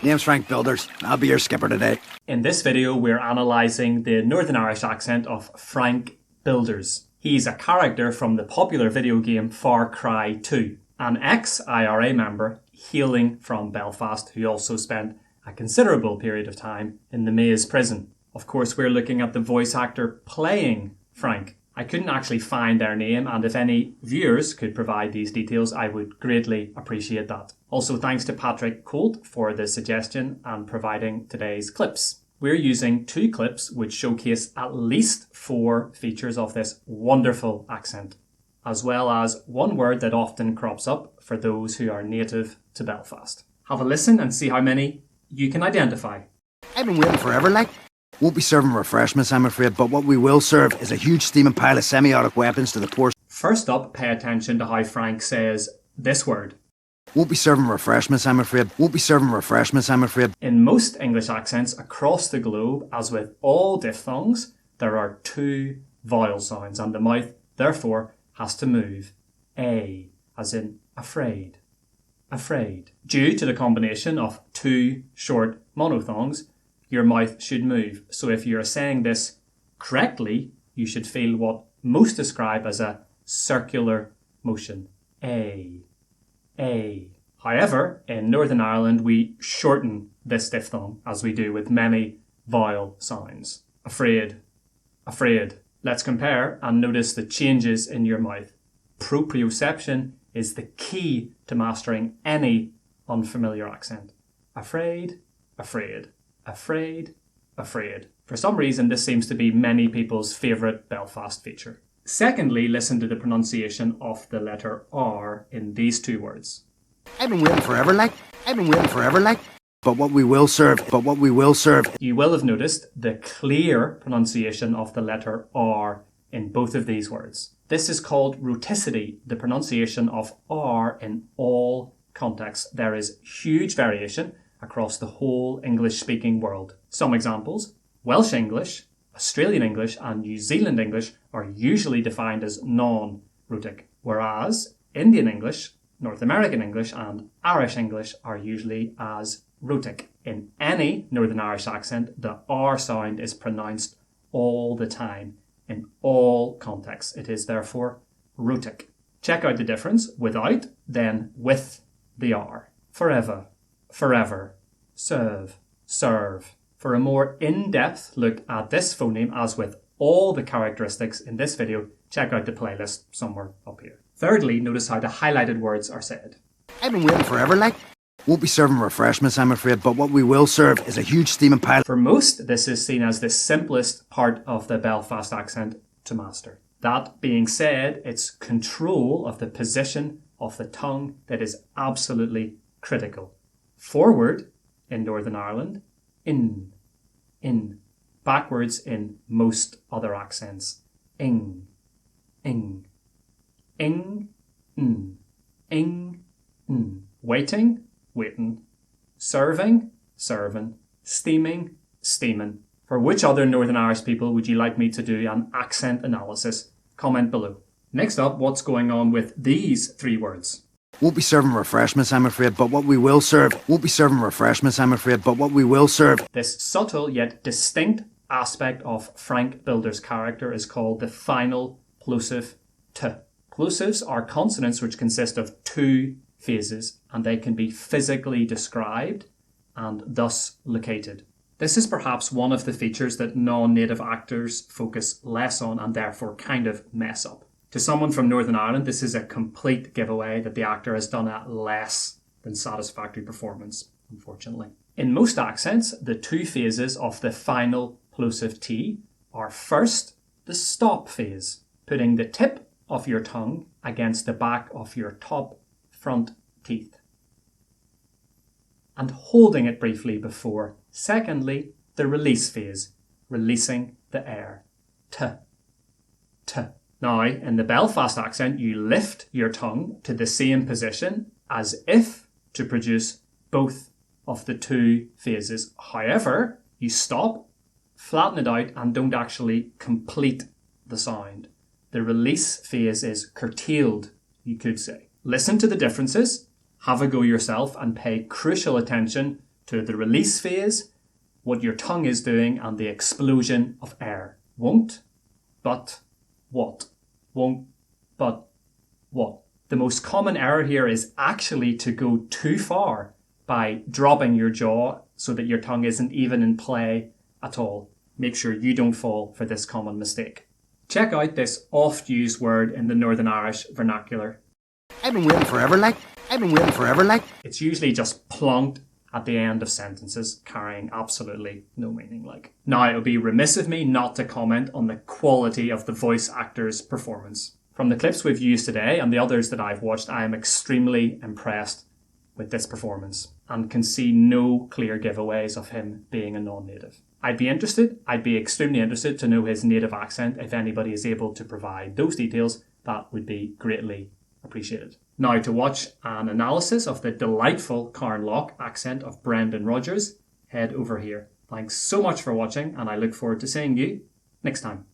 Name's Frank Bilders. I'll be your skipper today. In this video, we're analysing the Northern Irish accent of Frank Bilders. He's a character from the popular video game Far Cry 2, an ex-IRA member hailing from Belfast who also spent a considerable period of time in the Maze prison. Of course, we're looking at the voice actor playing Frank. I couldn't actually find their name, and if any viewers could provide these details, I would greatly appreciate that. Also, thanks to Patrick Colt for the suggestion and providing today's clips. We're using 2 clips which showcase at least 4 features of this wonderful accent, as well as one word that often crops up for those who are native to Belfast. Have a listen and see how many you can identify. I've been waiting forever, like. Won't be serving refreshments, I'm afraid, but what we will serve is a huge steaming pile of semi-automatic weapons to the poor. First up, pay attention to how Frank says this word. Won't be serving refreshments, I'm afraid. Won't be serving refreshments, I'm afraid. In most English accents across the globe, as with all diphthongs, there are 2 vowel sounds, and the mouth, therefore, has to move. A, as in afraid. Afraid. Due to the combination of 2 short monophthongs, your mouth should move. So if you're saying this correctly, you should feel what most describe as a circular motion. A. However, in Northern Ireland, we shorten this diphthong, as we do with many vowel sounds. Afraid. Afraid. Let's compare and notice the changes in your mouth. Proprioception is the key to mastering any unfamiliar accent. Afraid, afraid. Afraid, afraid. For some reason, this seems to be many people's favourite Belfast feature. Secondly, listen to the pronunciation of the letter R in these 2 words. I've been waiting forever, like. I've been waiting forever, like. But what we will serve. You will have noticed the clear pronunciation of the letter R in both of these words. This is called rhoticity, the pronunciation of R in all contexts. There is huge variation across the whole English-speaking world. Some examples: Welsh English, Australian English and New Zealand English are usually defined as non-rhotic, whereas Indian English, North American English and Irish English are usually as rhotic. In any Northern Irish accent, the R sound is pronounced all the time, in all contexts. It is therefore rhotic. Check out the difference: without, then with the R. Forever. Forever, serve, serve. For a more in-depth look at this phoneme, as with all the characteristics in this video, check out the playlist somewhere up here. Thirdly, notice how the highlighted words are said. I've been waiting forever, like. Won't be serving refreshments, I'm afraid, but what we will serve is a huge steaming pile. For most, this is seen as the simplest part of the Belfast accent to master. That being said, it's control of the position of the tongue that is absolutely critical. Forward in Northern Ireland, in. Backwards in most other accents, ing. Ing, ing, waiting, waiting, serving, serving, steaming, steaming. For which other Northern Irish people would you like me to do an accent analysis? Comment below. Next up, what's going on with these 3 words? Won't be serving refreshments, I'm afraid, but what we will serve. Won't be serving refreshments, I'm afraid, but what we will serve. This subtle yet distinct aspect of Frank Bilders' character is called the final plosive t. Plosives are consonants which consist of 2 phases, and they can be physically described and thus located. This is perhaps one of the features that non-native actors focus less on and therefore kind of mess up. To someone from Northern Ireland, this is a complete giveaway that the actor has done a less than satisfactory performance, unfortunately. In most accents, the 2 phases of the final plosive T are first the stop phase, putting the tip of your tongue against the back of your top front teeth and holding it briefly before, secondly, the release phase, releasing the air. T. Now, in the Belfast accent, you lift your tongue to the same position as if to produce both of the 2 phases. However, you stop, flatten it out, and don't actually complete the sound. The release phase is curtailed, you could say. Listen to the differences, have a go yourself, and pay crucial attention to the release phase, what your tongue is doing, and the explosion of air. Won't, but, what. Won't, but, what. The most common error here is actually to go too far by dropping your jaw so that your tongue isn't even in play at all. Make sure you don't fall for this common mistake. Check out this oft-used word in the Northern Irish vernacular. I've been waiting forever like. I've been waiting forever like. It's usually just plonked at the end of sentences, carrying absolutely no meaning like. Now, it would be remiss of me not to comment on the quality of the voice actor's performance. From the clips we've used today and the others that I've watched, I am extremely impressed with this performance and can see no clear giveaways of him being a non-native. I'd be extremely interested to know his native accent. If anybody is able to provide those details, that would be greatly appreciated. Now, to watch an analysis of the delightful Carnlough accent of Brendan Rogers, head over here. Thanks so much for watching, and I look forward to seeing you next time.